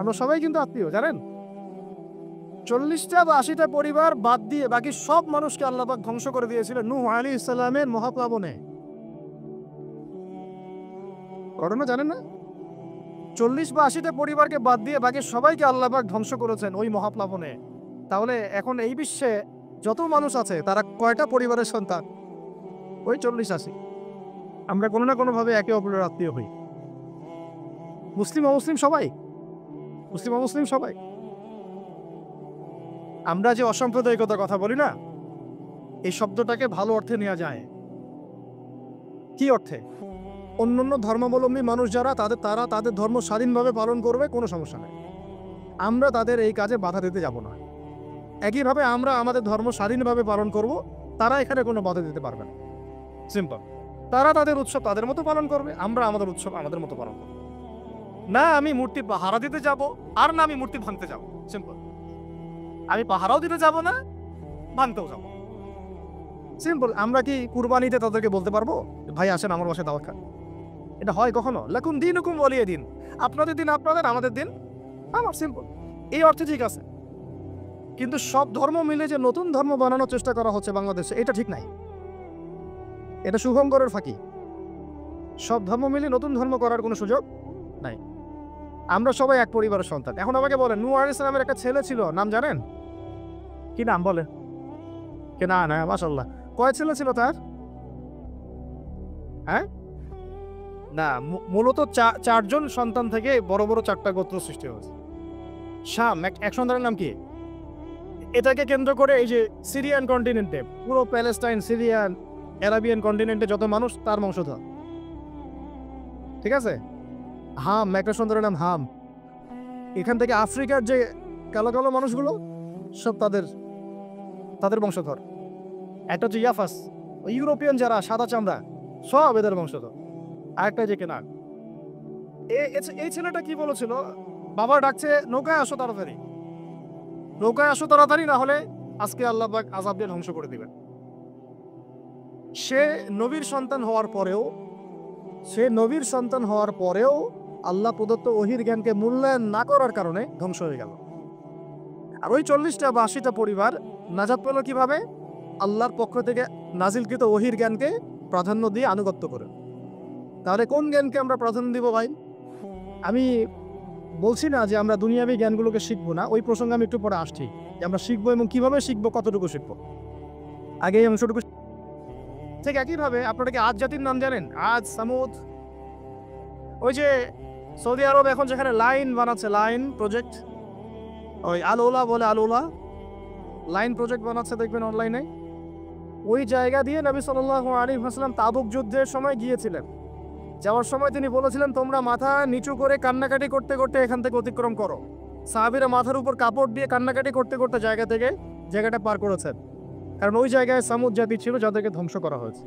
আমরা সবাই কিন্তু আত্মীয়, জানেন? 40টা বা 80টা পরিবার বাদ দিয়ে বাকি সব মানুষকে আল্লাহ পাক ধ্বংস করে দিয়েছিলেন নূহ আলাইহিস সালামের মহাপ্লাবনে। ঘটনা জানেন না? 40 বা 80টা পরিবারকে বাদ দিয়ে বাকি সবাইকে আল্লাহ পাক ধ্বংস করেছেন ওই মহাপ্লাবনে। তাহলে এখন এই বিশ্বে যত মানুষ আছে তারা কয়টা পরিবারের সন্তান? ওই 40-80। আমরা কোনো না কোনোভাবে একে অপরের আত্মীয় হই। মুসলিম অমুসলিম সবাই, মুসলিম অমুসলিম সবাই। আমরা যে অসাম্প্রদায়িকতার কথা বলি না, এই শব্দটাকে ভালো অর্থে নেওয়া যায়। কি অর্থে? অন্যান্য ধর্মাবলম্বী মানুষ যারা তারা তাদের ধর্ম স্বাধীনভাবে পালন করবে, কোনো সমস্যা নেই। আমরা তাদের এই কাজে বাধা দিতে যাব না। একইভাবে আমরা আমাদের ধর্ম স্বাধীনভাবে পালন করব, তারা এখানে কোনো বাধা দিতে পারবে না। সিম্পল। তারা তাদের উৎসব তাদের মতো পালন করবে, আমরা আমাদের উৎসব আমাদের মতো পালন করব। না আমি মূর্তি পাহারা দিতে যাব, আর না আমি মূর্তি ভাঙতে যাব। সিম্পল। আমি পাহারাও দিতে যাব না, ভাঙতেও যাব। সিম্পল। আমরা কি কুরবানিতে তাদেরকে বলতে পারবো ভাই আসেন আমার বাসায় দাওয়াত খান? এটা হয় কখনো? লাকুম দীনুকুম ওয়ালিয়া দিন। আপনাদের দিন আপনাদের, আমাদের দিন আমার। সিম্পল। এই অর্থে ঠিক আছে। কিন্তু সব ধর্ম মিলে যে নতুন ধর্ম বানানোর চেষ্টা করা হচ্ছে বাংলাদেশে, এটা ঠিক নাই। এটা শুভঙ্করের ফাঁকি। সব ধর্ম মিলে নতুন ধর্ম করার কোনো সুযোগ নাই। আমরা সবাই এক পরিবারের সন্তান। এখন আমাকে বলেন, নূহ আলাইহিস সালামের একটা ছেলে ছিল, নাম জানেন? কি নাম বলে? কে? না না, মাশাআল্লাহ। কয় ছেলে ছিল তার? হ্যাঁ, না মূলত চারজন সন্তান থেকে বড় বড় 4টা গোত্র সৃষ্টি হয়েছে। শাম এক সন্তানের নাম কি? এটাকে কেন্দ্র করে এই যে সিরিয়ান কন্টিনেন্টে, পুরো প্যালেস্টাইন, সিরিয়ান, অ্যারাবিয়ান কন্টিনেন্টে যত মানুষ তার বংশধর। ঠিক আছে? হাম, একটা সন্তানের নাম হাম। এখান থেকে আফ্রিকার যে কালো কালো মানুষগুলো সব তাদের বংশধর। একটা হচ্ছে ইয়াফাস, ইউরোপিয়ান যারা সাদা চামড়া, সব এদের বংশধর। আরেকটা যে কেনান। এই ছেলেটা কি বলেছিল? বাবা ডাকছে নৌকায় আসো তাড়াতাড়ি, নৌকায় আসো তাড়াতাড়ি, না হলে আজকে আল্লাহ পাক আযাব দিয়ে ধ্বংস করে দিবেন। সে নবীর সন্তান হওয়ার পরেও আল্লাহ প্রদত্ত ওহীর জ্ঞানকে মূল্যায়ন না করার কারণে ধ্বংস হয়ে গেল। আর ওই 40টা বা 80টা পরিবার নাজাত পেল কিভাবে? আল্লাহর পক্ষ থেকে নাজিলকৃত ওহীর জ্ঞানকে প্রাধান্য দিয়ে আনুগত্য করে। তাহলে কোন জ্ঞানকে আমরা প্রাধান্য দিব ভাই? আমি বলছি না যে আমরা দুনিয়াবী জ্ঞানগুলোকে শিখবো না, ওই প্রসঙ্গে আমি একটু পরে আসছি যে আমরা শিখবো এবং কিভাবে শিখবো, কতটুকু শিখবো। আগে এই অংশটুকু। ঠিক একইভাবে আপনারা কি আদ জাতির নাম জানেন? আদ, সামুদ। ওই যে সৌদি আরব এখন যেখানে লাইন বানাচ্ছে, লাইন প্রজেক্ট, ওই আল-ওলা বলে, আল-ওলা লাইন প্রজেক্ট বানাচ্ছে, দেখবেন অনলাইনে। ওই জায়গা দিয়ে নবী সাল্লাল্লাহু আলাইহি ওয়াসাল্লাম তাবুক যুদ্ধের সময় গিয়েছিলেন। যাওয়ার সময় তিনি বলেছিলেন, তোমরা মাথা নিচু করে কান্নাকাটি করতে করতে এখান থেকে অতিক্রম করো। সাহাবীরা মাথার উপর কাপড় দিয়ে কান্নাকাটি করতে করতে জায়গাটা পার করেছেন। কারণ ওই জায়গায় সামুদ জাতি ছিল যাদেরকে ধ্বংস করা হয়েছে।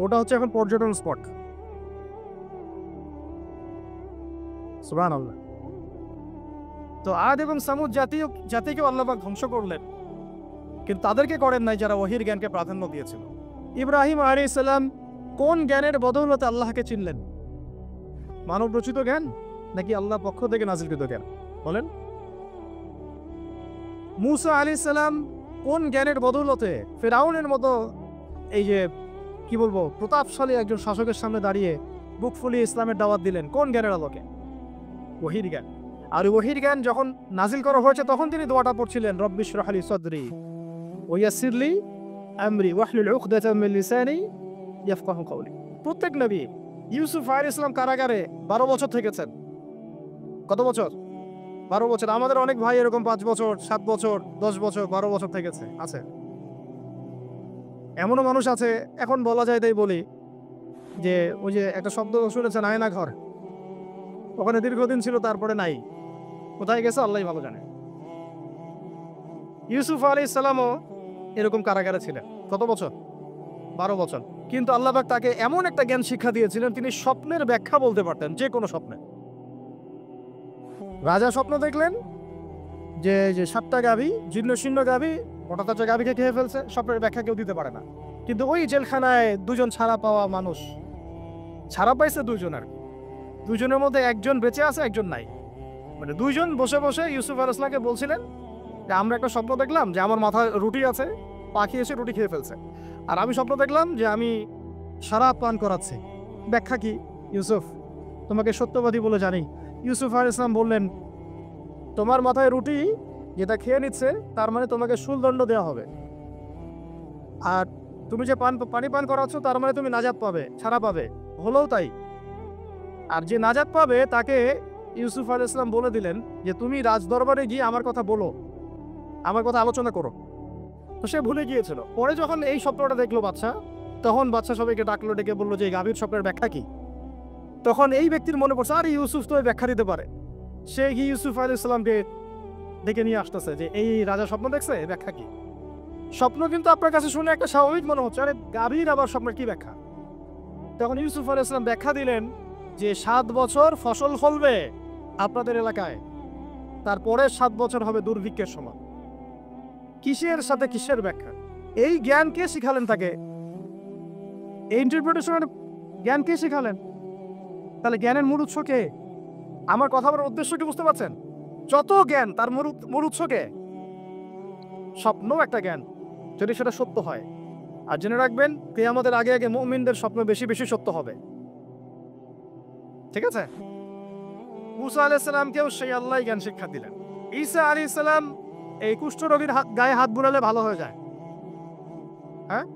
ওটা হচ্ছে এখন পর্যটন স্পট। সুবহানাল্লাহ। তো আদ এবং সামুদ জাতিকেও আল্লাহ পাক ধ্বংস করলেন, কিন্তু তাদেরকে করেন নাই যারা ওহীর জ্ঞানকে প্রাধান্য দিয়েছিল। ইব্রাহিম আলাইহিস সালাম কোন জ্ঞানের বদৌলতে আল্লাহকে চিনলেন? মানব রচিত জ্ঞান নাকি আল্লাহর পক্ষ থেকে নাজিলকৃত জ্ঞান? বলেন। মূসা আলাইহিস সালাম কোন জ্ঞানের বদৌলতে ফিরআউনের মতো এই যে কি বলবো প্রতাপশালী একজন শাসকের সামনে দাঁড়িয়ে বুক ফুলিয়ে ইসলামের দাওয়াত দিলেন? কোন জ্ঞানের আলোকে? ওহীর জ্ঞান। আর ওহীর জ্ঞান যখন নাজিল করা হয়েছে তখন তিনি দোয়াটা পড়ছিলেন, রব্বি ইশরাহ লি সাদরি ওয়া ইয়াসসির লি আমরি ওয়াহলুল উকদাতাম মিন লিসানি ইয়াফকাহু কওলি। প্রত্যেক নবী, ইউসুফ আলাইহিস সালাম কারাগারে 12 বছর থেকেছেন। কত বছর? 12 বছর। আমাদের অনেক ভাই এরকম 5 বছর, 7 বছর, 10 বছর, 12 বছর থেকেছে, আছে। এমনও মানুষ আছে, এখন বলা যায় তাই বলি, যে ওই যে একটা শব্দ শুনেছেন, আয়না ঘর, ওখানে দীর্ঘদিন ছিল, তারপরে নাই। কোথায় গেছে আল্লাহই ভালো জানে। ইউসুফ আলাইহিস সালামও এরকম কারাগারে ছিলেন। কত বছর? 12 বছর। কিন্তু আল্লাহ পাক তাকে এমন একটা জ্ঞান শিক্ষা দিয়েছিলেন, তিনি স্বপ্নের ব্যাখ্যা বলতে পারতেন, যে কোনো স্বপ্নে। রাজা স্বপ্ন দেখলেন যে 7টা গাভী, জীর্ণ শীর্ণ গাভী, হঠাৎ একটা গাভীকে খেয়ে ফেলছে, স্বপ্নের ব্যাখ্যা কেউ দিতে পারে না। কিন্তু ওই জেলখানায় 2জন ছাড়া পাওয়া মানুষ, ছাড়া পাইছে 2জন আর কি, দুজনের মধ্যে একজন বেঁচে আছে, একজন নাই। মানে দুইজন বসে বসে ইউসুফ আলাইহিসসালামকে বলছিলেন যে আমরা একটা স্বপ্ন দেখলাম যে আমার মাথায় রুটি আছে, পাখি এসে রুটি খেয়ে ফেলছে, আর আমি স্বপ্ন দেখলাম যে আমি শরাব পান করাচ্ছি। ব্যাখ্যা কি? ইউসুফ, তোমাকে সত্যবাদী বলে জানি। ইউসুফ আলাইহিসসালাম বললেন, তোমার মাথায় রুটি যেটা খেয়ে নিচ্ছে তার মানে তোমাকে শুলদণ্ড দেওয়া হবে, আর তুমি যে পানি পান করাচ্ছ তার মানে তুমি নাজাত পাবে, ছাড়া পাবে। হলেও তাই। আর যে নাজাত পাবে তাকে ইউসুফ আলাইহিসসালাম বলে দিলেন যে তুমি রাজদরবারে গিয়ে আমার কথা বলো, আমার কথা আলোচনা করো। তো সে ভুলে গিয়েছিল। পরে যখন এই স্বপ্নটা দেখলো বাদশা, তখন বাদশা সবাইকে ডাকলো, ডেকে বললো যে এই গাভীর স্বপ্নের ব্যাখ্যা কি। তখন এই ব্যক্তির মনে পড়ছে, আরে ইউসুফ তো ব্যাখ্যা দিতে পারে। সে গিয়ে ইউসুফ আলাইহিসসালামকে ডেকে নিয়ে আসতেছে যে এই রাজা স্বপ্ন দেখছে, ব্যাখ্যা কি। স্বপ্ন কিন্তু আপনার কাছে শুনে একটা স্বাভাবিক মনে হচ্ছে, আরে গাভীর আবার স্বপ্নের কি ব্যাখ্যা। তখন ইউসুফ আলাইহিসসালাম ব্যাখ্যা দিলেন যে 7 বছর ফসল ফলবে আপনাদের এলাকায়, তারপরে 7 বছর হবে দুর্ভিক্ষের সময়। কিসের সাথে কিসের ব্যাখ্যা, এই জ্ঞান কে শিখালেন তাকে? এই ইন্টারপ্রিটেশনের জ্ঞান কে শিখালেন? তাহলে জ্ঞানের মূল উৎস কে? আমার কথা বলার উদ্দেশ্য কি বুঝতে পারছেন? যত জ্ঞান তার মূল উৎস কে? স্বপ্ন একটা জ্ঞান, যদি সেটা সত্য হয়। আর জেনে রাখবেন, কিয়ামতের আগে আগে মুমিনদের স্বপ্ন বেশি বেশি সত্য হবে। ঠিক আছে? মুসা আলাইহিস সালামকেও সেই আল্লাহ জ্ঞান শিক্ষা দিলেন। ঈসা আলাইহিস সালাম এই কুষ্ঠরোগীর গায়ে হাত বুলালে ভালো হয়ে যায়। হ্যাঁ,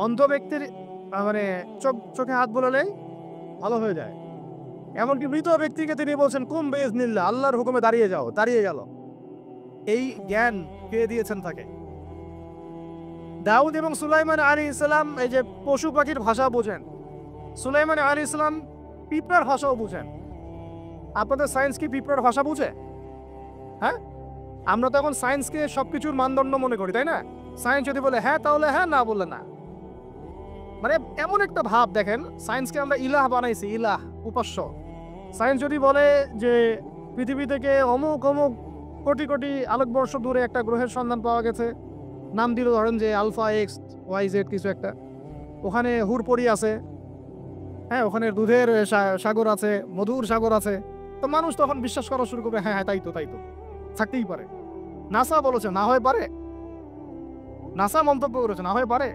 অন্ধ ব্যক্তির মানে চোখে হাত বুলালে ভালো হয়ে যায়। এমনকি মৃত ব্যক্তিকে তিনি বলছেন কুম বিইজনিল্লাহ, আল্লাহর হুকুমে দাঁড়িয়ে যাও, দাঁড়িয়ে গেল। এই জ্ঞান কে দিয়েছেন তাকে? দাউদ এবং সুলাইমান আলাইহিস সালাম এই যে পশু পাখির ভাষা বোঝেন, সুলাইমান আলাইহিস সালাম পিঁপড়ার ভাষাও বুঝেন। আপনাদের সায়েন্স কি পিঁপড়ার ভাষা বুঝে? হ্যাঁ, আমরা তো এখন সায়েন্সকে সবকিছুর মানদণ্ড মনে করি, তাই না? সায়েন্স যদি বলে হ্যাঁ তাহলে হ্যাঁ, না বললে না। মানে এমন একটা ভাব, দেখেন সায়েন্সকে আমরা ইলাহ বানাইছি, ইলাহ, উপাস্য। সায়েন্স যদি বলে যে পৃথিবী থেকে অমুক অমুক কোটি কোটি আলোকবর্ষ দূরে একটা গ্রহের সন্ধান পাওয়া গেছে, নাম দিল ধরেন যে আলফা এক্স ওয়াই জেড কিছু একটা, ওখানে হুরপরি আছে, হ্যাঁ ওখানে দুধের সাগর আছে, মধুর সাগর আছে, তো মানুষ তখন বিশ্বাস করা শুরু করবে, হ্যাঁ হ্যাঁ তাই তো থাকতেই পারে। নাসা বলেছে না হয়ে পারে, নাসা মন্তব্য করেছে না হয়ে পারে।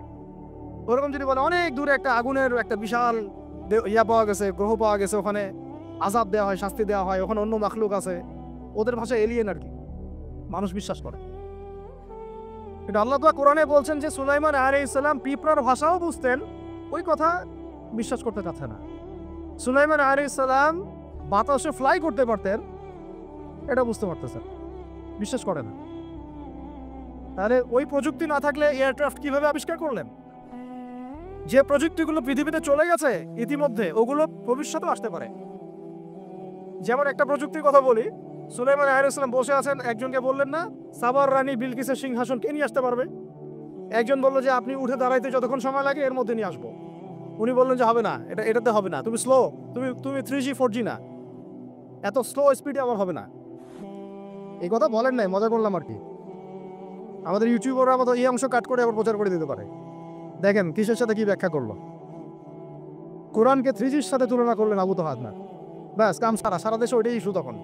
ওরকম যদি বলে অনেক দূরে একটা আগুনের একটা বিশাল পাওয়া গেছে, গ্রহ পাওয়া গেছে, ওখানে আযাব দেওয়া হয়, শাস্তি দেওয়া হয়, ওখানে অন্য মাখলুক আছে, ওদের ভাষায় এলিয়েন আর কি, মানুষ বিশ্বাস করে। এটা আল্লাহ তাআলা কোরআনে বলছেন যে সুলাইমান আলাইহিস সালাম পিঁপড়ার ভাষাও বুঝতেন, ওই কথা বিশ্বাস করতে চাচ্ছে না। সুলাইমান আলাইহিস সালাম বাতাসে ফ্লাই করতে পারতেন, এটা বুঝতে পারতেছেন, বিশ্বাস করে না। তাহলে ওই প্রযুক্তি না থাকলে এয়ারক্রাফট কিভাবে আবিষ্কার করলেন? যে প্রযুক্তিগুলো পৃথিবীতে চলে গেছে ইতিমধ্যে, ওগুলো ভবিষ্যতেও আসতে পারে। যেমন একটা প্রযুক্তির কথা বলি, সুলাইমান আলাইহিস সালাম বসে আছেন, একজনকে বললেন না সাবার রানী বিলকিসের সিংহাসন কে নিয়ে আসতে পারবে? একজন বলল যে আপনি উঠে দাঁড়াইতে যতক্ষণ সময় লাগে এর মধ্যে নিয়ে আসবো। উনি বললেন যে হবে না, এটাতে হবে না, তুমি স্লো, তুমি 3G 4G না, এত স্লো স্পিডে আমার হবে না। এই কথা বলেন নাই, মজা করলাম আর কি। আমাদের ইউটিউবাররা আবার এই অংশ কাট করে আবার প্রচার করে দিতে পারে। দেখেন কিসের সাথে কি ব্যাখ্যা করলো। কোরআনকে 3Gর সাথে তুলনা করলেন আবু তহাদ না, ব্যাস কাম সারা দেশে ওইটাই ইস্যু। তখন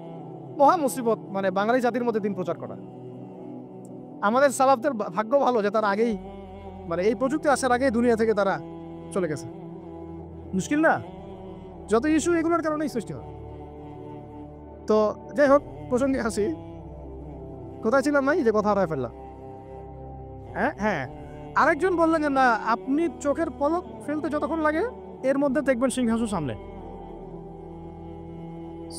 মহা মুসিবত, মানে বাঙালি জাতির মধ্যে দিন প্রচার করা। আমাদের সালাফদের ভাগ্য ভালো যে তারা আগেই, মানে এই প্রযুক্তি আসার আগেই দুনিয়া থেকে তারা চলে গেছে। মুশকিল না, যত ইস্যু এগুলোর কারণেই সৃষ্টি হয়। তো যাই হোক, প্রসঙ্গে আসি, কোথায় ছিলাম নাই, যে কথা হারায় ফেললাম। হ্যাঁ, আরেকজন বললেন যে না, আপনি চোখের পলক ফেলতে যতক্ষণ লাগে এর মধ্যে দেখবেন সিংহাসন সামনে।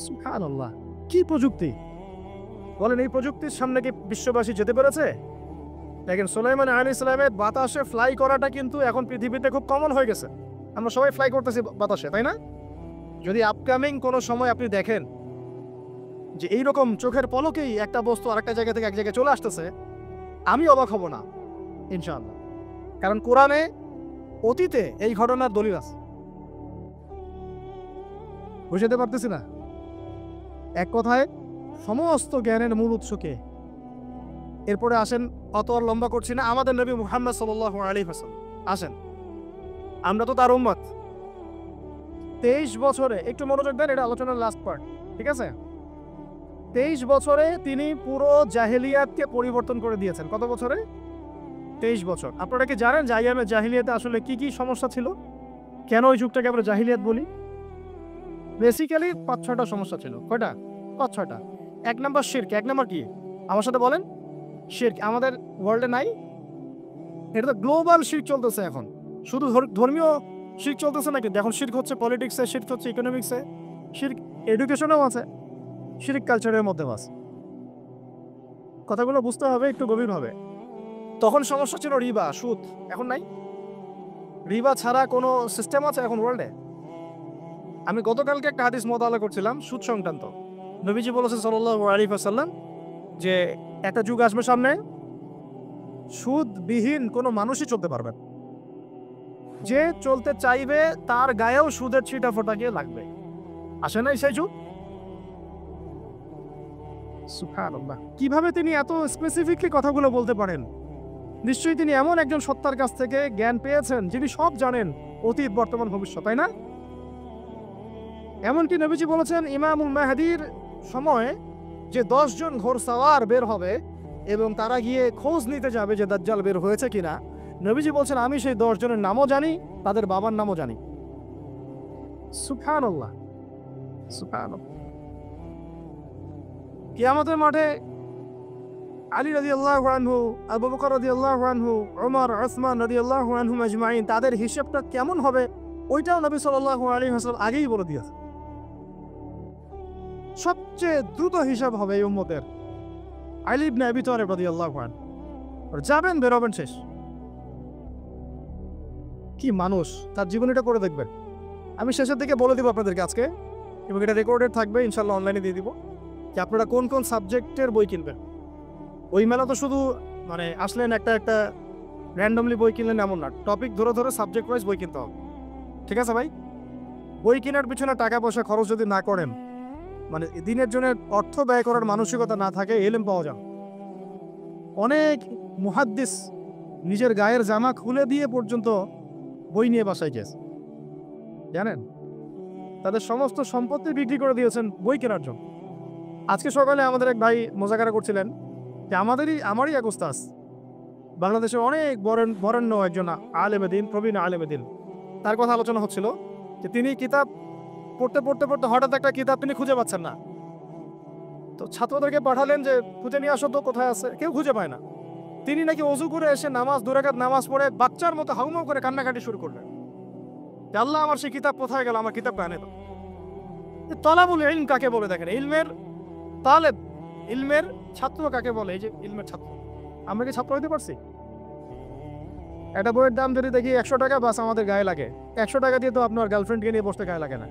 সুবহানাল্লাহ, কি প্রযুক্তি বলেন! এই প্রযুক্তির সামনে কি বিশ্ববাসী যেতে পেরেছে? দেখেন সুলাইমান আলাইহিস সালামের বাতাসে ফ্লাই করাটা কিন্তু এখন পৃথিবীতে খুব কমন হয়ে গেছে। আমরা সবাই ফ্লাই করতেছি বাতাসে, তাই না? যদি আপকামিং কোনো সময় আপনি দেখেন যে এইরকম চোখের পলকেই একটা বস্তু আরেকটা জায়গা থেকে এক জায়গায় চলে আসতেছে, আমি অবাক হব না ইনশাআল্লাহ। কারণ কোরআনে অতীতে এই ঘটনার দলিল আছে। বুঝতে পারতেছি না? এক কথায় সমস্ত জ্ঞানের মূল উৎস কে? এরপরে আসেন, অত আর লম্বা করছি না, আমাদের নবী মুহাম্মদ সাল্লাল্লাহু আলাইহি ওয়াসাল্লাম আসেন। আমরা তো তার উম্মত, 23 বছরে, একটু মনোযোগ দেন, এটা আলোচনার লাস্ট পার্ট, ঠিক আছে? 23 বছরে তিনি পুরো জাহেলিয়াতকে পরিবর্তন করে দিয়েছেন। কত বছরে? 23 বছর। আপনারা কি জানেন যে আইয়ামে জাহিলিয়াতে আসলে কি কি সমস্যা ছিল? কেন ওই যুগটাকে আমরা জাহিলিয়াত বলি? বেসিক্যালি 5-6টা সমস্যা ছিল। কয়টা? 5-6টা। 1 নাম্বার শিরক। 1 নাম্বার কি? আমার সাথে বলেন। শিরক আমাদের ওয়ার্ল্ডে নাই? এটা তো গ্লোবাল শিরক চলতেছে এখন। শুধু ধর্মীয় শিরক চলতেছে নাকি? এখন শিরক হচ্ছে পলিটিক্সে, শিরক হচ্ছে ইকোনমিক্সে, শিরক এডুকেশনেও আছে, শিরক কালচারের মধ্যেও আছে। কথাগুলো বুঝতে হবে একটু গভীরভাবে। তখন সমস্যা ছিল রিবা, সুদ। এখন নাই? রিবা ছাড়া কোনো সিস্টেম আছে এখন ওয়ার্ল্ডে? আমি গতকালকে একটা হাদিস মোতালা করছিলাম সুদ সংক্রান্ত। নবীজি বলেছেন সাল্লাল্লাহু আলাইহি ওয়াসাল্লাম যে একটা যুগ আসবে সামনে, সুদবিহীন কোনো মানুষই চলতে পারবে না। যে চলতে চাইবে তার গায়েও সুদের ছিটা ফোটা গিয়ে লাগবে। আসে নাই সেই যুগ? সুবহানাল্লাহ। কিভাবে তিনি এত স্পেসিফিকলি কথাগুলো বলতে পারেন? নিশ্চয়ই তিনি এমন একজন সত্তার কাছ থেকে জ্ঞান পেয়েছেন যিনি সব জানেন, অতীত, বর্তমান, ভবিষ্যৎ, তাই না? এমনকি নবীজি বলেছেন ইমামুল মাহদির সময় যে 10 জন ঘোড়সাওয়ার বের হবে এবং তারা গিয়ে খোঁজ নিতে যাবে যে দাজ্জাল বের হয়েছে কিনা, নবীজি বলছেন আমি সেই 10 জনের নামও জানি, তাদের বাবার নামও জানি। সুবহানাল্লাহ, সুবহানাল্লাহ। কিয়ামতের মাঠে আলী রাদিয়াল্লাহু আনহু, আবু বকর রাদিয়াল্লাহু আনহু, ওমর, ওসমান রাদিয়াল্লাহু আনহুম আজমাইন, তাদের হিসাবটা কেমন হবে ওইটাও নবী সাল্লাল্লাহু আলাইহি ওয়াসাল্লাম আগেই বলে দিয়েছে। সবচেয়ে দ্রুত হিসাব হবে এই উম্মতের আলী ইবনে আবি তালিব রাদিয়াল্লাহু আনহু। যাবেন, বেরোবেন, শেষ। কি মানুষ, তার জীবনীটা করে দেখবেন। আমি শেষের দিকে বলে দিব আপনাদেরকে আজকে, এবং এটা রেকর্ডেড থাকবে, ইনশাল্লাহ অনলাইনে দিয়ে দিব, যে আপনারা কোন কোন সাবজেক্টের বই কিনবেন। ওই মেলা তো শুধু মানে আসলেন একটা র্যান্ডমলি বই কিনলেন এমন না, টপিক ধরে ধরে সাবজেক্ট ওয়াইজ বই কিনতে হবে, ঠিক আছে ভাই? বই কেনার পিছনে টাকা পয়সা খরচ যদি না করেন, মানে দিনের জন্য অর্থ ব্যয় করার মানসিকতা না থাকে, এলেম পাওয়া যাবে। অনেক মুহাদ্দিস নিজের গায়ের জামা খুলে দিয়ে পর্যন্ত বই নিয়ে বাসায় গেছে, জানেন? তাদের সমস্ত সম্পত্তি বিক্রি করে দিয়েছেন বই কেনার জন্য। আজকে সকালে আমাদের এক ভাই মোজাকারা করছিলেন যে আমারই এক উস্তাদ, বাংলাদেশের অনেক বরেণ্য একজন আলেমে দ্বীন, প্রবীণ আলেমে দ্বীন, তার কথা আলোচনা হচ্ছিল যে তিনি কিতাব পড়তে পড়তে পড়তে হঠাৎ একটা কিতাব তিনি খুঁজে পাচ্ছেন না। তো ছাত্রদেরকে পাঠালেন যে খুঁজে নিয়ে আসো তো, কোথায় আছে, কেউ খুঁজে পায় না। তিনি নাকি ওযু করে এসে নামাজ, 2 রাকাত নামাজ পড়ে বাচ্চার মতো হাউমাউ করে কান্নাকাটি শুরু করলেন, আল্লাহ আমার সেই কিতাব কোথায় গেল, আমার কিতাব আনে দাও। তলাবুল ইলম কাকে বলে দেখেন, ইলমের তালেব, ইলমের ছাত্র কাকে বলে? এই যে ইলমের ছাত্র, আমরা কি ছাত্র হইতে পারছি? একটা বইয়ের দাম যদি দেখি 100 টাকা, বাস আমাদের গায়ে লাগে। 100 টাকা দিয়ে তো আপনার গার্লফ্রেন্ডকে নিয়ে বসতে গায়ে লাগে না,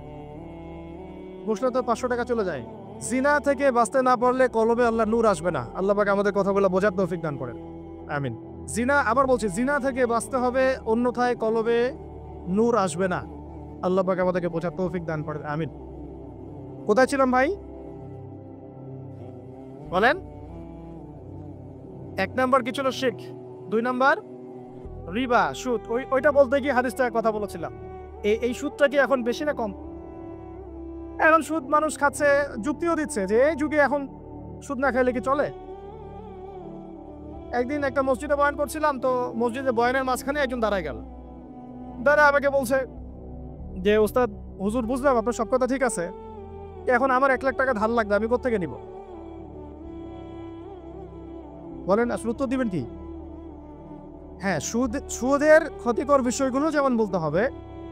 বসলে তো 500 টাকা চলে যায়। জিনা থেকে বাঁচতে না পারলে কলবে আল্লাহ নূর আসবে না। আল্লাহ পাক আমাদের কথাগুলো বোঝার তৌফিক দান করেন, আমিন। জিনা, আবার বলছি, জিনা থেকে বাঁচতে হবে, অন্যথায় কলবে নূর আসবে না। আল্লাহ পাক আমাদেরকে বোঝার তৌফিক দান করেন, আমিন। কোথায় ছিলাম ভাই? বলেন। 1 নাম্বার কি ছিল? শিরক। 2 নাম্বার রিবা, সুদ। ওইটা বলতে গিয়ে হাদিসটা কথা বলেছিলাম। এই সুদটা কি এখন বেশি না কম? এখন সুদ মানুষ খাচ্ছে, যুক্তিও দিচ্ছে যে এই যুগে এখন সুদ না খাইলে কি চলে? একদিন একটা মসজিদে বয়ান করছিলাম, তো মসজিদে বয়ানের মাঝখানে একজন দাঁড়ায় গেল, দাঁড়া আমাকে বলছে যে ওস্তাদ, হুজুর বুঝলাম আপনার সব কথা ঠিক আছে, এখন আমার 1 লাখ টাকা ধার লাগবে, আমি কোত্থেকে নিব? বলেন, আসলে উত্তর দিবেন কি? হ্যাঁ, সুদের ক্ষতিকর বিষয়গুলো যেমন বলতে হবে,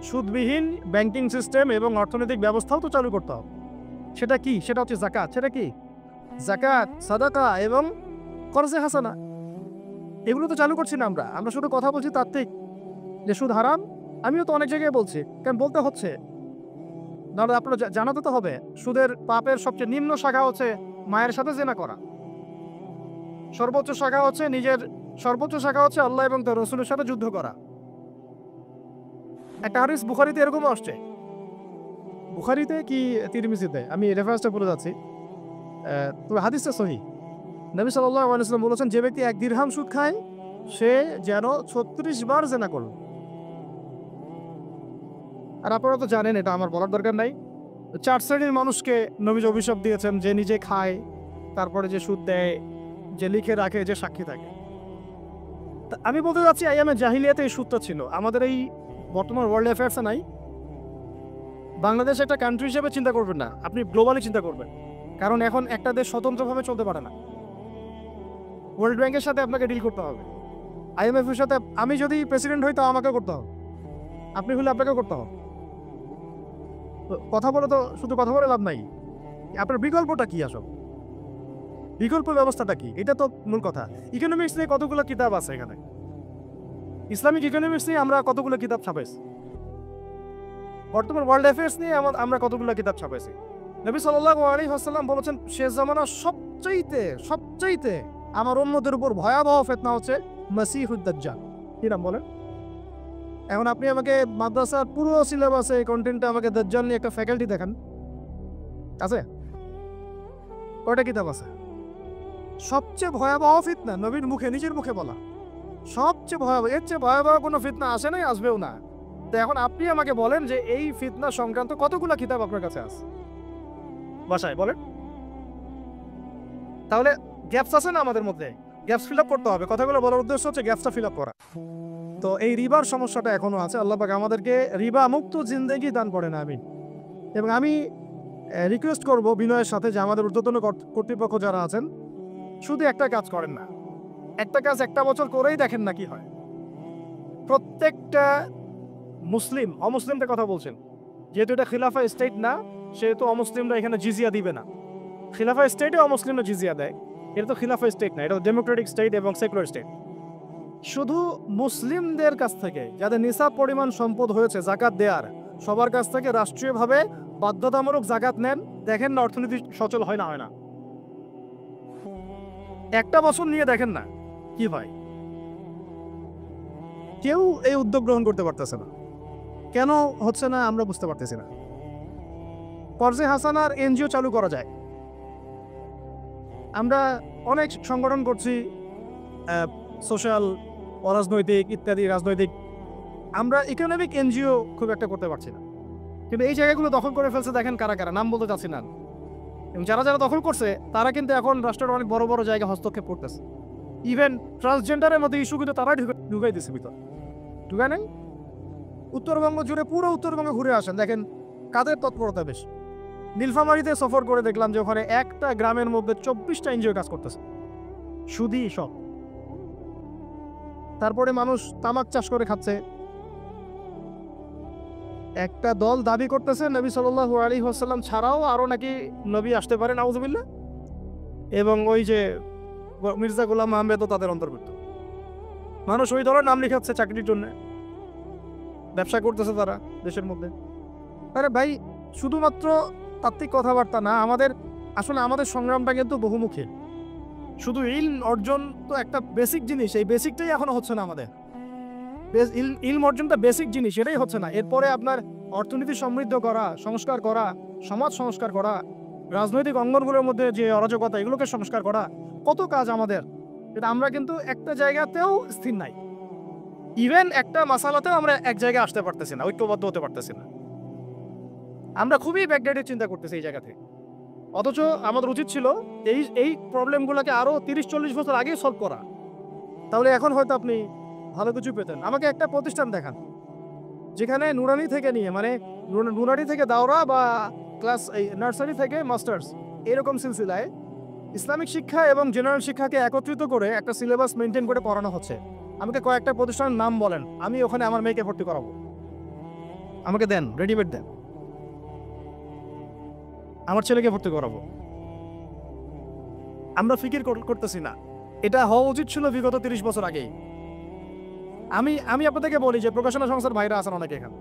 সুদবিহীন ব্যাংকিং সিস্টেম এবং অর্থনৈতিক ব্যবস্থাও তো চালু করতে হবে। সেটা কি? সেটা হচ্ছে যাকাত। সেটা কি? যাকাত, সাদাকা এবং কর্জে হাসানা। এগুলো তো চালু করছি না আমরা শুধু কথা বলছি তাত্ত্বিক যে সুদ হারাম। আমিও তো অনেক জায়গায় বলছি, কারণ বলতে হচ্ছে, নাহলে আপনারা জানাতে তো হবে। সুদের পাপের সবচেয়ে নিম্ন শাখা হচ্ছে মায়ের সাথে জেনা করা, সর্বোচ্চ শাখা হচ্ছে আল্লাহ এবং তার রাসূলের সাথে যুদ্ধ করা। একটা হাদিস বুখারীতে এরকম আসছে, বুখারীতে কি তিরমিজিতে, আমি রেফারেন্সটা বলে যাচ্ছি, তবে হাদিসটা সহিহ। নবী সাল্লাল্লাহু আলাইহি ওয়াসাল্লাম বলেছেন, যে ব্যক্তি 1 দিরহাম সুদ খায় সে যেন 36 বার জেনা করল। আর আপনারা তো জানেন, এটা আমার বলার দরকার নাই, 4 শ্রেণীর মানুষকে নবীজি অভিশাপ দিয়েছেন, যে নিজে খায়, তারপরে যে সুদ দেয়, যে লিখে রাখে, যে সাক্ষী থাকে। তা আমি বলতে চাচ্ছি আইয়ামে জাহিলিয়াতে এই সুদটা ছিল, আমাদের এই বর্তমান ওয়ার্ল্ড অ্যাফেয়ার্সে নাই। বাংলাদেশ একটা কান্ট্রি হিসেবে চিন্তা করবেন না, আপনি গ্লোবালি চিন্তা করবেন, কারণ এখন একটা দেশ স্বতন্ত্রভাবে চলতে পারে না। ওয়ার্ল্ড ব্যাংকের সাথে আপনাকে ডিল করতে হবে, IMF এর সাথে। আমি যদি প্রেসিডেন্ট হই, তাও আমাকে করতে হবে, আপনি হলে আপনাকে করতে হবে। তো কথা বলে তো শুধু কথা বলে লাভ নাই, আপনার বিকল্পটা কি আসলে, বিকল্প ব্যবস্থাটা কি, এটা তো মূল কথা। ইকোনমিক্স নিয়ে কতগুলো কিতাব আছে এখানে, ইসলামিক ইকোনমিক্স নিয়ে আমরা কতগুলো কিতাব ছাপাইছি, বর্তমান ওয়ার্ল্ড অ্যাফেয়ার্স নিয়ে আমরা কতগুলো কিতাব ছাপাইছি। নবী সাল্লাল্লাহু আলাইহি ওয়াসাল্লাম বলেছেন, শেষ জামানার সবচাইতে আমার উম্মতের উপর ভয়াবহ ফিতনা হচ্ছে মাসিহুদ দাজ্জাল। কি নাম বলেন? এখন আপনি আমাকে মাদ্রাসার পুরো সিলেবাসে কন্টেন্টে আমাকে দাজ্জাল নিয়ে একটা ফ্যাকাল্টি দেখান, আছে? কয়টা কিতাব আছে? সবচেয়ে ভয়াবহ ফিতনা নবীর মুখে, নিজের মুখে বলা, সবচেয়ে ভয়াবহ, এর চেয়ে ভয়াবহ কোনো ফিতনা আসে নাই, আসবেও না। তো এখন আপনি আমাকে বলেন যে এই ফিতনা সংক্রান্ত কতগুলো কিতাব আপনার কাছে আছে বাসায়, বলেন। তাহলে গ্যাপস আছে না আমাদের মধ্যে, গ্যাপস ফিল আপ করতে হবে। কথাগুলো বলার উদ্দেশ্য হচ্ছে গ্যাপসটা ফিল আপ করা। তো এই রিবার সমস্যাটা এখনো আছে। আল্লাহ পাক আমাদেরকে রিবা মুক্ত জিন্দেগি দান করেন, আমিন। এবং আমি রিকোয়েস্ট করব বিনয়ের সাথে যে আমাদের ঊর্ধ্বতন কর্তৃপক্ষ যারা আছেন, শুধু একটা কাজ করেন না, একটা কাজ একটা বছর করেই দেখেন না কি হয়। প্রত্যেকটা মুসলিম, অমুসলিমদের কথা বলছেন, যেহেতু এটা খিলাফা স্টেট না, সেহেতু অমুসলিমরা এখানে জিজিয়া দিবে না। খিলাফা স্টেটে অমুসলিমরা জিজিয়া দেয়, এটা তো খিলাফা স্টেট না, এটা ডেমোক্রেটিক স্টেট এবং সেকুলার স্টেট। শুধু মুসলিমদের কাছ থেকে, যাদের নিসাব পরিমাণ সম্পদ হয়েছে জাকাত দেওয়ার, সবার কাছ থেকে রাষ্ট্রীয়ভাবে বাধ্যতামূলক জাকাত নেন, দেখেন না অর্থনীতি সচল হয় না হয় না। একটা বছর নিয়ে দেখেন না কি হয়। কেউ এই উদ্যোগ গ্রহণ করতে পারতেছে না, কেন হচ্ছে না আমরা বুঝতে পারতেছি না। কর্জে হাসানার এনজিও চালু করা যায়, আমরা অনেক সংগঠন করছি, সোশ্যাল, অরাজনৈতিক ইত্যাদি রাজনৈতিক, আমরা ইকোনমিক এনজিও খুব একটা করতে পারছি না। কিন্তু এই জায়গাগুলো দখল করে ফেলছে, দেখেন কারা কারা, নাম বলতে চাচ্ছি না। এবং যারা যারা দখল করছে তারা কিন্তু এখন রাষ্ট্রের অনেক বড় বড় জায়গায় হস্তক্ষেপ করতেছে। ইভেন ট্রান্সজেন্ডারের মধ্যে ইস্যু কিন্তু তারাই ঢুকাই দিচ্ছে ভিতর, ঢুকায় নাই? উত্তরবঙ্গ জুড়ে, পুরো উত্তরবঙ্গে ঘুরে আসেন, দেখেন কাদের তৎপরতা বেশ। নীলফামারীতে সফর করে দেখলাম যে ওখানে একটা গ্রামের মধ্যে 24টা এনজিও কাজ করতেছে, সুদী সব। তারপরে মানুষ তামাক চাষ করে খাচ্ছে। একটা দল দাবি করতেছে নবী সাল্লাল্লাহু আলাইহি ওয়াসাল্লাম ছাড়াও আরো নাকি নবী আসতে পারে, নাউজুবিল্লাহ, এবং ওই যে মির্জা গোলাম আহমেদও তাদের অন্তর্ভুক্ত। মানুষ ওই দলের নাম লিখাচ্ছে চাকরির জন্য, ব্যবসা করতেছে তারা দেশের মধ্যে। আরে ভাই, শুধুমাত্র তাত্ত্বিক কথাবার্তা না, আমাদের সংগ্রামটা কিন্তু বহুমুখী। শুধু ইলম অর্জন তো একটা বেসিক জিনিস, এই বেসিকটাই এখনো হচ্ছে না আমাদের। ইলম অর্জনটা বেসিক জিনিস, এটাই হচ্ছে না। এরপরে আপনার অর্থনীতি সমৃদ্ধ করা, সংস্কার করা, সমাজ সংস্কার করা, রাজনৈতিক অঙ্গনগুলোর মধ্যে যে অরাজকতা, এগুলোকে সংস্কার করা, কত কাজ আমাদের। এটা আমরা কিন্তু একটা জায়গাতেও স্থির নাই। ইভেন একটা মাসালাতেও আমরা এক জায়গায় আসতে পারতেছি না, ঐক্যবদ্ধ হতে পারতেছি না। আমরা খুবই ব্যাকডেটেড চিন্তা করতেছি এই জায়গা থেকে। অথচ আমাদের উচিত ছিল এই প্রবলেমগুলোকে আরো 30-40 বছর আগেই সলভ করা, তাহলে এখন হয়তো আপনি ভালো কিছু পেতেন। আমাকে একটা প্রতিষ্ঠান দেখান যেখানে নুরানি থেকে নিয়ে, মানে নুরানি থেকে দাওরা বা ক্লাস নার্সারি থেকে মাস্টার্স, এরকম সিলসিলায় ইসলামিক শিক্ষা এবং জেনারেল শিক্ষাকে একত্রিত করে একটা সিলেবাস মেনটেন করে পড়ানো হচ্ছে। আমাকে কয়েকটা প্রতিষ্ঠানের নাম বলেন, আমি ওখানে আমার মেয়েকে ভর্তি করাবো। আমাকে দেন, রেডিমেড দেন, আমার ছেলেকে ভর্তি করাবো। আমরা ফিকির করতেছি না, এটা হওয়া উচিত ছিল বিগত 30 বছর আগেই। আমি আপনাদেরকে বলি যে প্রকাশনা সংস্থার ভাইরা আছেন অনেকে এখানে,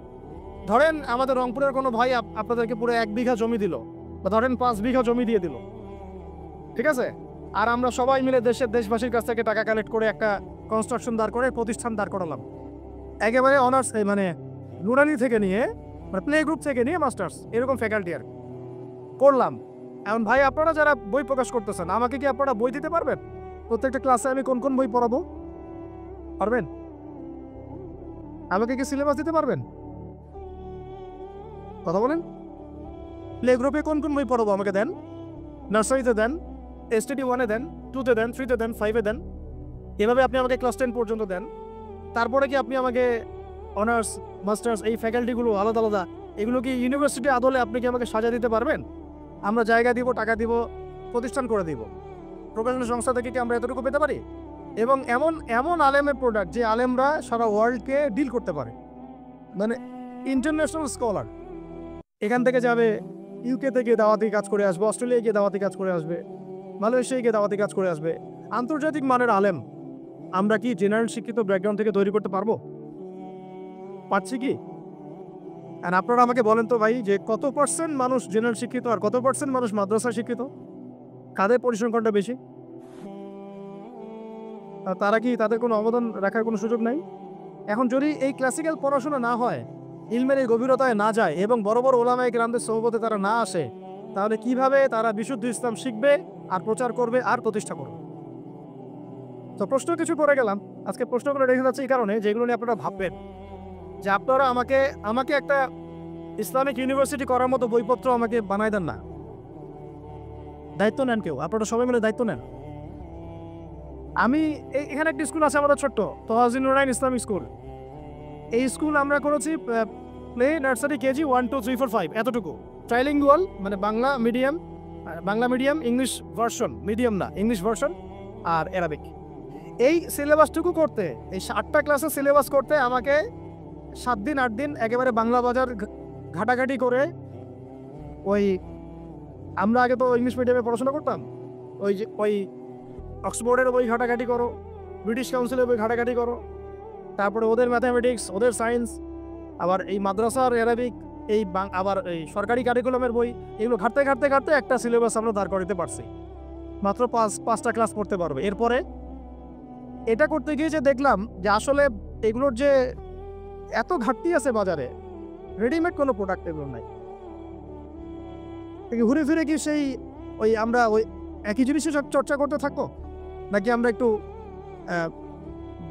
ধরেন আমাদের রংপুরের কোনো ভাই আপনাদেরকে পুরো 1 বিঘা জমি দিল, বা ধরেন 5 বিঘা জমি দিয়ে দিল, ঠিক আছে? আর আমরা সবাই মিলে দেশবাসীর কাছ থেকে টাকা কালেক্ট করে একটা কনস্ট্রাকশন দাঁড় করে প্রতিষ্ঠান দাঁড় করালাম, একেবারে অনার্স, মানে নুরানি থেকে নিয়ে, মানে প্লে গ্রুপ থেকে নিয়ে মাস্টার্স, এরকম ফ্যাকাল্টি আর করলাম। এখন ভাই, আপনারা যারা বই প্রকাশ করতেছেন, আমাকে কি আপনারা বই দিতে পারবেন? প্রত্যেকটা ক্লাসে আমি কোন কোন বই পড়াবো পারবেন? আমাকে কি সিলেবাস দিতে পারবেন? কথা বলেন। প্লে গ্রুপে কোন কোন বই পড়াবো আমাকে দেন। নার্সারিতে দেন, STD 1-এ দেন, 2-তে দেন, 3-তে দেন, 5-এ দেন। এভাবে আপনি আমাকে ক্লাস 10 পর্যন্ত দেন। তারপরে কি আপনি আমাকে অনার্স, মাস্টার্স এই ফ্যাকাল্টিগুলো আলাদা আলাদা এগুলো কি ইউনিভার্সিটি আদলে আপনি কি আমাকে সাজা দিতে পারবেন? আমরা জায়গা দিব, টাকা দিব, প্রতিষ্ঠান করে দিব। প্রকাশনা সংস্থা থেকে কি আমরা এতটুকু পেতে পারি? এবং এমন এমন আলেমের প্রোডাক্ট যে আলেমরা সারা ওয়ার্ল্ডকে ডিল করতে পারে, মানে ইন্টারন্যাশনাল স্কলার। এখান থেকে যাবে UK থেকে দাওয়াতি কাজ করে আসবে, অস্ট্রেলিয়ায় গিয়ে দাওয়াতি কাজ করে আসবে, মালয়েশিয়ায় গিয়ে দাওয়াতি কাজ করে আসবে। আন্তর্জাতিক মানের আলেম আমরা কি জেনারেল শিক্ষিত ব্যাকগ্রাউন্ড থেকে তৈরি করতে পারবো? পারছি কি? আর আপনারা আমাকে বলেন তো ভাই, যে কত পার্সেন্ট মানুষ জেনারেল শিক্ষিত আর কত পার্সেন্ট মানুষ মাদ্রাসা শিক্ষিত? কাদের পরিসংখ্যানটা বেশি? তারা কি তাদের কোনো অবদান রাখার কোনো সুযোগ নাই? এখন যদি এই ক্লাসিক্যাল পড়াশোনা না হয়, ইলমের এই গভীরতায় না যায় এবং বড় বড় ওলামায়ে কেরামদের সোহবতে তারা না আসে, তাহলে কিভাবে তারা বিশুদ্ধ ইসলাম শিখবে আর প্রচার করবে আর প্রতিষ্ঠা করবে? তো প্রশ্ন কিছু করে গেলাম। আজকে প্রশ্নগুলো রেখে যাচ্ছে এই কারণে যেগুলো নিয়ে আপনারা ভাববেন, যে আপনারা আমাকে একটা ইসলামিক ইউনিভার্সিটি করার মতো বইপত্র আমাকে বানাই দেন না। দায়িত্ব নেন কেউ, আপনারা সবাই মিলে দায়িত্ব নেন। আমি এখানে একটা স্কুল আছে আমাদের ছোট্ট, তোহাজিন নুরাইন ইসলামিক স্কুল। এই স্কুল আমরা করেছি প্লে, নার্সারি, KG 1, 2, 3, 4, 5 এতটুকু। ট্রাইলিঙ্গুয়াল মানে Bangla medium English version, medium না ইংলিশ ভার্সন, আর অ্যারাবিক। এই সিলেবাসটুকু করতে, এই 8টা ক্লাসের সিলেবাস করতে আমাকে 7 দিন 8 দিন একেবারে বাংলা বাজার ঘাটাঘাটি করে, ওই আমরা আগে তো ইংলিশ মিডিয়ামে পড়াশোনা করতাম, ওই অক্সফোর্ডের বই ঘাটাঘাটি করো, ব্রিটিশ কাউন্সিলের বই ঘাটাঘাটি করো, তারপরে ওদের ম্যাথামেটিক্স, ওদের সায়েন্স, আবার এই মাদ্রাসার অ্যারাবিক, আবার এই সরকারি কারিকুলামের বই, এগুলো ঘাটতে ঘাটতে ঘাটতে একটা সিলেবাস আমরা দাঁড় করাতে পারছি। মাত্র 5টা ক্লাস পড়তে পারবে। এরপরে এটা করতে গিয়ে যে দেখলাম যে আসলে এগুলোর যে এত ঘাটতি আছে বাজারে, রেডিমেড কোনো প্রোডাক্ট এগুলো নাই। ঘুরে ফিরে কি সেই আমরা ওই একই জিনিসের চর্চা করতে থাকবো, নাকি আমরা একটু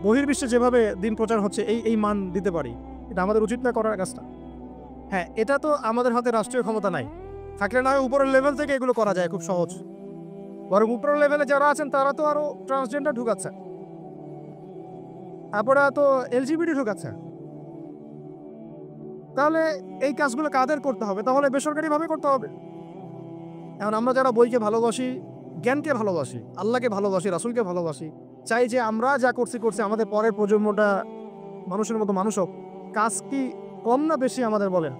বহির্বিশ্বে যেভাবে দিন প্রচার হচ্ছে এই মান দিতে পারি? এটা আমাদের উচিত না করার কাজটা? হ্যাঁ, এটা তো আমাদের হাতে রাষ্ট্রীয় ক্ষমতা নাই, থাকলে না হয় উপরের লেভেল থেকে এগুলো করা যায় খুব সহজ। বরং উপরের লেভেলে যারা আছেন তারা তো আরো ট্রান্সজেন্ডার ঢুকাচ্ছে, তারপরে তো LGBT ঢুকাচ্ছে। তাহলে এই কাজগুলো কাদের করতে হবে? তাহলে বেসরকারিভাবে করতে হবে। এখন আমরা যারা বইকে ভালোবাসি, জ্ঞানকে ভালোবাসি, আল্লাহকে ভালোবাসি, রাসূলকে ভালোবাসি, চাই যে আমরা যা করছি আমাদের পরের প্রজন্মটা মানুষের মতো মানুষ হোক। কাজ কি কম না বেশি আমাদের বলেন?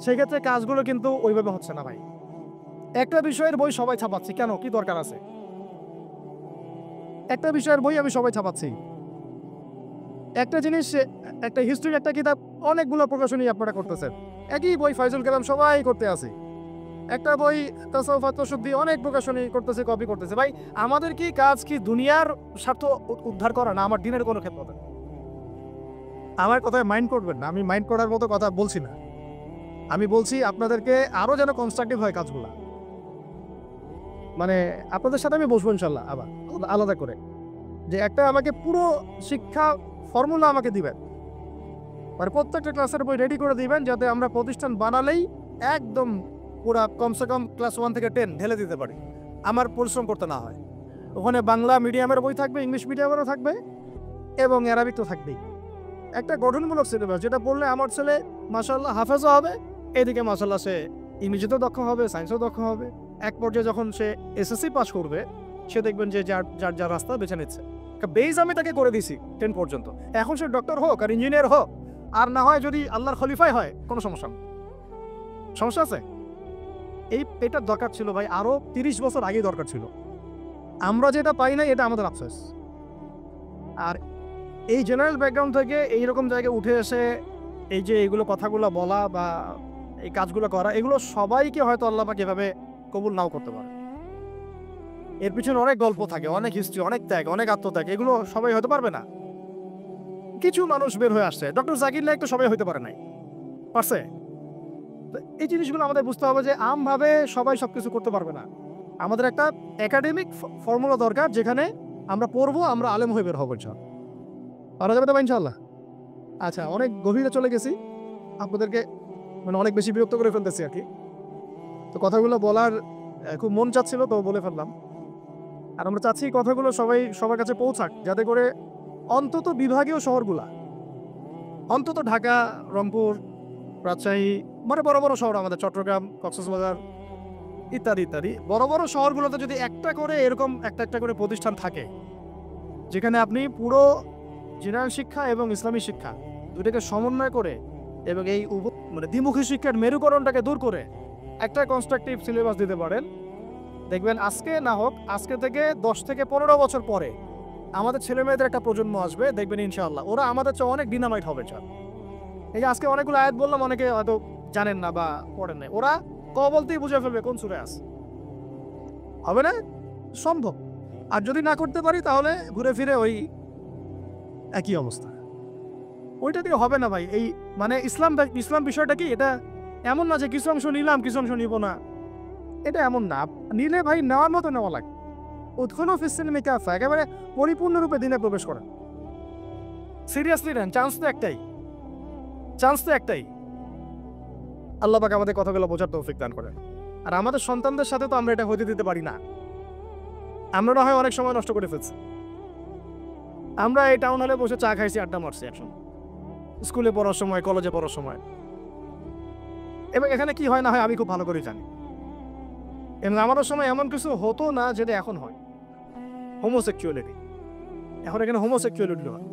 সেই ক্ষেত্রে কাজগুলো কিন্তু ওইভাবে হচ্ছে না ভাই। একটা বিষয়ের বই সবাই ছাপাচ্ছি, কেন? কি দরকার আছে? একটা বিষয়ের বই আমি সবাই ছাপাচ্ছি। একটা জিনিস, একটা হিস্ট্রির একটা কিতাব অনেকগুলো প্রকাশনী আপনারা করতেছেন, একই বই ফাইজুল কালাম সবাই করতে আছে। একটা বই তাসাউফ আত-তাসাদ্দুদ অনেক প্রকাশনী করতেছে, কপি করতেছে। ভাই আমাদের কি কাজ কি দুনিয়ার স্বার্থ উদ্ধার করা, না আমার দিনের কোনো ক্ষেত্রে? আমার কথায় মাইন্ড করবেন না, আমি মাইন্ড করার মতো কথা বলছি না। আমি বলছি আপনাদেরকে আরো যেন কনস্ট্রাকটিভ হয় কাজগুলা। মানে আপনাদের সাথে আমি বসবো ইনশাল্লাহ আবার আলাদা করে, যে একটা আমাকে পুরো শিক্ষা ফর্মুলা আমাকে দিবেন, মানে প্রত্যেকটা ক্লাসের বই রেডি করে দিবেন, যাতে আমরা প্রতিষ্ঠান বানালেই একদম পুরা কমসে কম ক্লাস 1 থেকে 10 ঢেলে দিতে পারি, আমার পরিশ্রম করতে না হয়। ওখানে বাংলা মিডিয়ামের বই থাকবে, ইংলিশ মিডিয়ামেরও থাকবে, এবং অ্যারাবিক তো থাকবেই। একটা গঠনমূলক সিলেবাস, যেটা পড়লে আমার ছেলে মাশাআল্লাহ হাফেজও হবে, এদিকে মাশাআল্লাহ সে ইংরেজিতেও দক্ষ হবে, সায়েন্সেও দক্ষ হবে। এক পর্যায়ে যখন সে SSC পাস করবে, সে দেখবেন যে যার রাস্তা বেছে নিচ্ছে। বেজ আমি তাকে করে দিছি 10 পর্যন্ত। এখন সে ডক্টর হোক আর ইঞ্জিনিয়ার হোক, আর না হয় যদি আল্লাহর খলিফাই হয়, কোনো সমস্যা নেই। সমস্যা আছে? এটার দরকার ছিল ভাই, আরো 30 বছর আগেই দরকার ছিল। আমরা যেটা পাই না, এটা আমাদের আফসোস। আর এই জেনারেল ব্যাকগ্রাউন্ড থেকে এইরকম জায়গায় উঠে এসে এই যে এইগুলো কথাগুলো বলা বা এই কাজগুলো করা, এগুলো সবাইকে হয়তো আল্লাহ পাক এভাবে কবুল নাও করতে পারে। এর পিছনে অনেক গল্প থাকে, অনেক হিস্ট্রি, অনেক ত্যাগ, অনেক আত্মত্যাগ, এগুলো সবাই হতে পারবে না। কিছু মানুষ বের হয়ে আসছে, ডক্টর জাকির নায়েক তো সবাই হইতে পারে নাই, পারছে? এই জিনিসগুলো আমাদের বুঝতে হবে যে আমভাবে সবাই সবকিছু করতে পারবে না। আমাদের একটা একাডেমিক ফর্মুলা দরকার, যেখানে আমরা পড়বো, আমরা আলেম হয়ে বের হবো। পারা যাবে তো ইনশাআল্লাহ? আচ্ছা, অনেক গভীরে চলে গেছি, আপনাদেরকে মানে অনেক বেশি বিরক্ত করে ফেলতেছি আর কি। তো কথাগুলো বলার খুব মন চাচ্ছিল, তো বলে ফেললাম। আর আমরা চাচ্ছি কথাগুলো সবার কাছে পৌঁছাক, যাতে করে অন্তত বিভাগীয় শহরগুলা, অন্তত ঢাকা, রংপুর, রাজশাহী, মানে বড় বড় শহর আমাদের চট্টগ্রাম, কক্সবাজার ইত্যাদি ইত্যাদি বড় বড় শহরগুলোতে যদি একটা করে এরকম একটা করে প্রতিষ্ঠান থাকে, যেখানে আপনি পুরো জেনারেল শিক্ষা এবং ইসলামী শিক্ষা দুটাকে সমন্বয় করে এবং এই মানে দ্বিমুখী শিক্ষার মেরুকরণটাকে দূর করে একটা কনস্ট্রাকটিভ সিলেবাস দিতে পারেন, দেখবেন আজকে না হোক, আজকে থেকে 10 থেকে 15 বছর পরে আমাদের ছেলে মেয়েদের একটা প্রজন্ম আসবে, দেখবেন ইনশাআল্লাহ ওরা আমাদের চেয়ে অনেক ডিনামাইট হবে। এই যে আজকে অনেকগুলো আয়াত বললাম, অনেকে হয়তো জানেন না বা পড়েন নাই, ওরা ক বলতেই বুঝে ফেলবে কোন সূরায় আছে। হবে না? সম্ভব। আর যদি না করতে পারি তাহলে ঘুরে ফিরে ওই একই অবস্থা। ওইটা দিয়ে হবে না ভাই। এই মানে ইসলাম বিষয়টা কি, এটা এমন না যে কিছু অংশ নিলাম কিছু অংশ নিব না, এটা এমন না। নিলে ভাই নেওয়ার মতো নেওয়া লাগে। উৎখনো ফিসিলমি কাফা, একেবারে পরিপূর্ণরূপে দিনে প্রবেশ করা। সিরিয়াসলি নেন, চান্স তো একটাই। আল্লাহ পাক আমাদের কথাগুলো বোঝার তৌফিক দান করেন। আর আমাদের সন্তানদের সাথে তো আমরা এটা হতে দিতে পারি না। আমরা না হয় অনেক সময় নষ্ট করে ফেলছি। আমরা এই টাউন হলে বসে চা খাইছি, আড্ডা মারছি একসঙ্গে, স্কুলে পড়ার সময়, কলেজে পড়ার সময়। এবং এখানে কি হয় না হয় আমি খুব ভালো করে জানি। এবং আমাদের সময় এমন কিছু হতো না যেটা এখন হয়। হোমোসেক্সুয়ালিটি, এখন এখানে হোমোসেক্সুয়ালিটি হয়।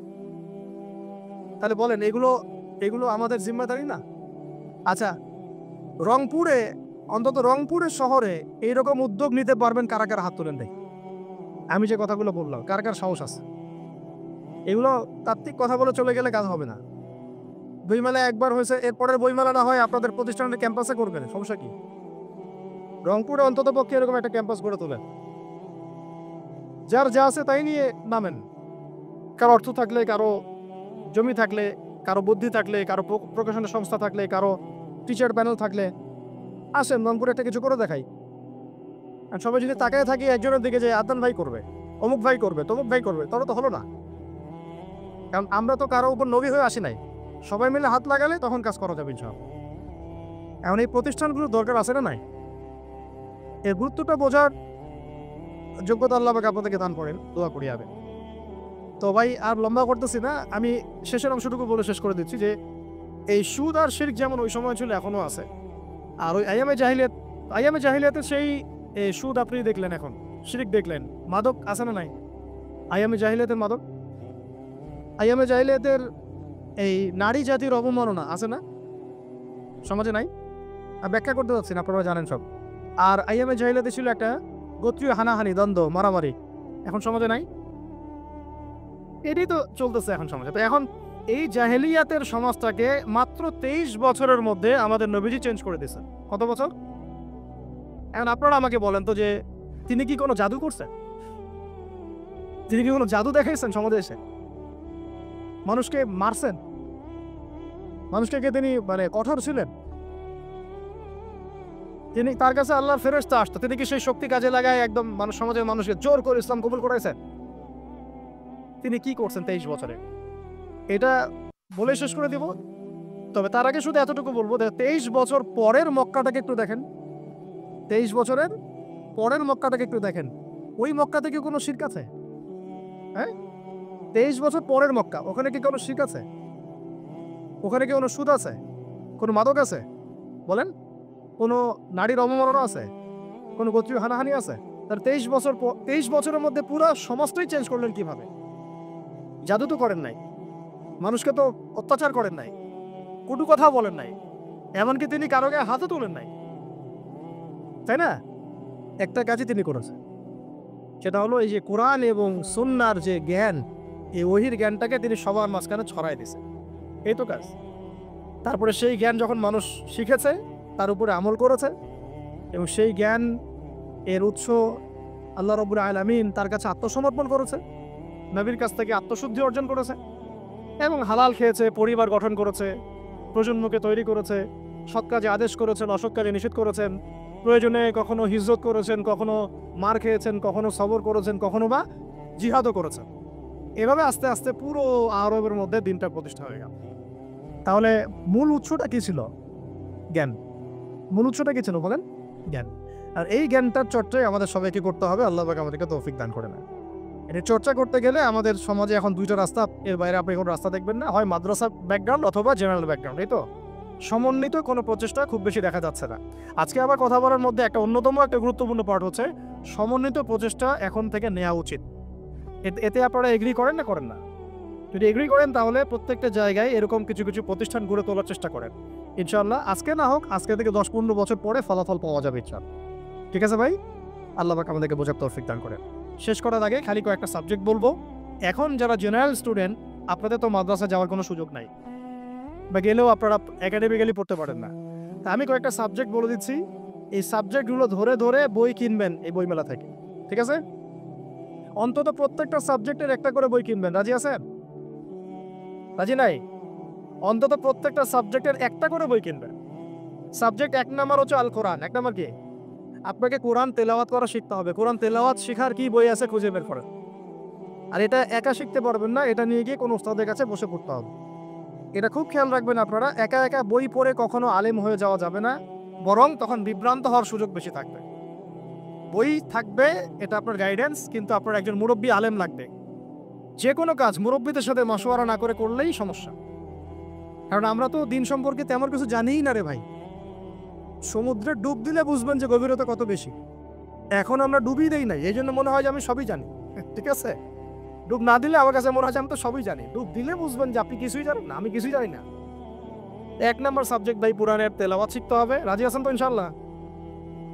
তাহলে বলেন এগুলো আমাদের জিম্মাদারি না? আচ্ছা, রংপুরে, অন্তত রংপুরের শহরে এইরকম উদ্যোগ নিতে পারবেন কারা কারা? হাত তোলেন দেখি। আমি যে কথাগুলো বললাম, কার কার সাহস আছে? এগুলো তাত্ত্বিক কথা বলে চলে গেলে কাজ হবে না। বইমেলা একবার হয়েছে, এরপরের বইমেলা না হয় আপনাদের প্রতিষ্ঠানের ক্যাম্পাসে করবেন, সমস্যা কি? রংপুরে অন্তত পক্ষে এরকম একটা ক্যাম্পাস গড়ে তোলেন। যার যা আছে তাই নিয়ে নামেন। কারো অর্থ থাকলে, কারো জমি থাকলে, কারো বুদ্ধি থাকলে, কারো প্রকাশনের সংস্থা থাকলে, কারো টিচার প্যানেল থাকলে আসেন, রংপুরে একটা কিছু করে দেখাই। আর সবাই যদি তাকায় থাকি একজনের দিকে, যে আদনান ভাই করবে, অমুক ভাই করবে, তমুক ভাই করবে, তাহলে তো হলো না। কারণ আমরা তো কারো উপর নবী হয়ে আসি নাই। সবাই মিলে হাত লাগালে তখন কাজ করা যাবে ইনশাআল্লাহ। এখন এই প্রতিষ্ঠানগুলোর দরকার আছে না নাই? এর গুরুত্বটা বোঝার যোগ্যতা আল্লাহ পাক আপনাদেরকে দান করেন, দোয়া করি হবে। তো ভাই আর লম্বা করতেছি না, আমি শেষের অংশটুকু বলে শেষ করে দিচ্ছি যে এই সুদ আর শিরক যেমন ওই সময় ছিল এখনো আছে। আর ওই আইয়ামে জাহিলিয়াতের সেই সুদ আপনি দেখলেন, এখন শিরক দেখলেন, মাদক আছে না নাই? আইয়ামে জাহিলিয়াতের মাদক, আইয়ামে জাহিলিয়াতের এই নারী জাতির অবমাননা আছে না সমাজে? নাই? ব্যাখ্যা করতে যাচ্ছি না, আপনারা জানেন সব। আর আইয়ামে জাহিলিয়াতে ছিল একটা গোত্রীয় হানাহানি, দ্বন্দ্ব, মারামারি, এখন সমাজে নাই? এটাই তো চলতেছে এখন সমাজে। তো এখন এই জাহেলিয়াতের সমাজটাকে মাত্র 23 বছরের মধ্যে আমাদের নবীজি চেঞ্জ করে দিয়েছেন। কত বছর? এখন আপনারা আমাকে বলেন তো যে তিনি কি কোনো জাদু করছেন? তিনি কি কোনো জাদু দেখাইছেন সমাজে এসে? মানুষকে মারছেন? মানুষকে তিনি মানে কঠোর ছিলেন? তিনি, তার কাছে আল্লাহর ফেরেশতা আসতো, তিনি কি সেই শক্তি কাজে লাগায় একদম সমাজের মানুষকে জোর করে ইসলাম কবুল করাইছেন? তিনি কি করছেন 23 বছরে? এটা বলে শেষ করে দিব। তবে তার আগে শুধু এতটুকু বলবো, 23 বছর পরের মক্কাটাকে একটু দেখেন। 23 বছরের পরের মক্কাটাকে একটু দেখেন। ওই মক্কাতে কি কোনো শিরক আছে? হ্যাঁ, 23 বছর পরের মক্কা, ওখানে কি কোনো শিরক আছে? ওখানে কি কোনো সুদ আছে? কোনো মাদক আছে? বলেন, কোনো নারীর অবমাননা আছে? কোনো গোত্রীয় হানাহানি আছে? তার 23 বছরের মধ্যে পুরো সমাজটাই চেঞ্জ করলেন কিভাবে? জাদু তো করেন নাই, মানুষকে তো অত্যাচার করেন নাই, কটু কথা বলেন নাই, এমনকি তিনি কারো গায়ে হাতও তোলেন নাই, তাই না? একটা কাজই তিনি করেছেন, সেটা হলো এই যে কোরআন এবং সুন্নাহর যে জ্ঞান, এই ওহীর জ্ঞানটাকে তিনি সবার মাঝখানে ছড়াই দিয়েছেন। এই তো কাজ। তারপরে সেই জ্ঞান যখন মানুষ শিখেছে, তার উপরে আমল করেছে, এবং সেই জ্ঞান এর উৎস আল্লাহ রাব্বুল আলামিন, তার কাছে আত্মসমর্পণ করেছে, নবীর কাছ থেকে আত্মশুদ্ধি অর্জন করেছে, এবং হালাল খেয়েছে, পরিবার গঠন করেছে, প্রজন্মকে তৈরি করেছে, সৎ কাজে আদেশ করেছেন, অসৎ কাজে নিষেধ করেছেন, প্রয়োজনে কখনো হিজরত করেছেন, কখনো মার খেয়েছেন, কখনো সবর করেছেন, কখনো বা জিহাদও করেছেন। এভাবে আস্তে আস্তে পুরো আরবের মধ্যে দিনটা প্রতিষ্ঠা হয়ে গেল। তাহলে মূল উৎসটা কি ছিল? জ্ঞান। মূল উৎসটা কি ছিল বলেন? জ্ঞান। আর এই জ্ঞানটার চর্চায় আমাদের সবাইকে করতে হবে। আল্লাহ পাক আমাদেরকে তৌফিক দান করে নেয়। এটা চর্চা করতে গেলে আমাদের সমাজে এখন দুইটা রাস্তা, এর বাইরে আপনি কোনো রাস্তা দেখবেন না, হয় মাদ্রাসা ব্যাকগ্রাউন্ড অথবা জেনারেল ব্যাকগ্রাউন্ড, এই তো সমন্বিত কোনো প্রচেষ্টা খুব বেশি দেখা যাচ্ছে না। আজকে আবার কথা বলার মধ্যে একটা অন্যতম একটা গুরুত্বপূর্ণ পার্ট হচ্ছে সমন্বিত প্রচেষ্টা এখন থেকে নেওয়া উচিত। এতে আপনারা এগ্রি করেন না করেন না? যদি এগ্রি করেন তাহলে প্রত্যেকটা জায়গায় এরকম কিছু কিছু প্রতিষ্ঠান গড়ে তোলার চেষ্টা করেন। ইনশাআল্লাহ আজকে না হোক, আজকে থেকে 10-15 বছর পরে ফলাফল পাওয়া যাবে ইনশাআল্লাহ। ঠিক আছে ভাই? আল্লাহ পাক আমাদেরকে বোঝার তৌফিক দান করেন। শেষ করার আগে খালি কয়েকটা সাবজেক্ট বলবো। এখন যারা জেনারেল স্টুডেন্ট, আপনাদের তো মাদ্রাসা যাওয়ার কোনো সুযোগ নাই, বা গেলেও আপনারা একাডেমিক্যালি পড়তে পারেন না। তা আমি কয়েকটা সাবজেক্ট বলে দিচ্ছি, এই সাবজেক্টগুলো ধরে ধরে বই কিনবেন এই বইমেলা থেকে। ঠিক আছে? অন্তত প্রত্যেকটা সাবজেক্টের একটা করে বই কিনবেন। রাজি আছেন? রাজি নাই? অন্তত প্রত্যেকটা সাবজেক্টের একটা করে বই কিনবেন। সাবজেক্ট 1 নাম্বার হচ্ছে আল কোরআন। 1 নাম্বার কি? আপনাকে কোরআন তেলাওয়াত করা শিখতে হবে। কোরআন তেলাওয়াত শেখার কি বই আছে খুঁজে বের করেন। আর এটা একা শিখতে পারবেন না, এটা নিয়ে গিয়ে কোনো উস্তাদের কাছে বসে পড়তে হবে। এটা খুব খেয়াল রাখবেন আপনারা, একা একা বই পড়ে কখনো আলেম হয়ে যাওয়া যাবে না, বরং তখন বিভ্রান্ত হওয়ার সুযোগ বেশি থাকবে। বই থাকবে, এটা আপনার গাইডেন্স, কিন্তু আপনার একজন মুরব্বী আলেম লাগবে। যে কোনো কাজ মুরব্বীদের সাথে মাশওয়ারা না করে করলেই সমস্যা। কারণ আমরা তো দিন সম্পর্কে তেমন কিছু জানিই না রে ভাই। সমুদ্রে ডুব দিলে বুঝবেন যে গভীরতা কত বেশি। এখন আমরা ডুবই দেই নাই, এই জন্য মনে হয় যে আমি সবই জানি। ঠিক আছে? ডুব না দিলে আমার কাছে মনে হয় যে আমি তো সবই জানি। ডুব দিলে বুঝবেন যে আপনি কিছুই জানেন না, আমি কিছুই জানি না। 1 নাম্বার সাবজেক্ট ভাই কোরআনের তেলাওয়াত শিখতে হবে। রাজি আছেন তো ইনশাআল্লাহ?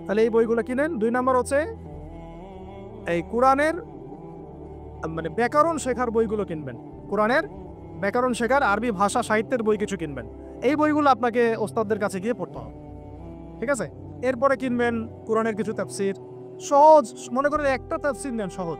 তাহলে এই বইগুলো কিনেন। 2 নাম্বার হচ্ছে এই কোরআনের মানে ব্যাকরণ শেখার বইগুলো কিনবেন। কোরআনের ব্যাকরণ শেখার আরবি ভাষা সাহিত্যের বই কিছু কিনবেন। এই বইগুলো আপনাকে ওস্তাদদের কাছে গিয়ে পড়তে হবে। ঠিক আছে? এরপরে কিনবেন কোরআনের কিছু তাফসীর। সহজ, মনে করেন একটা তাফসীর নেন সহজ।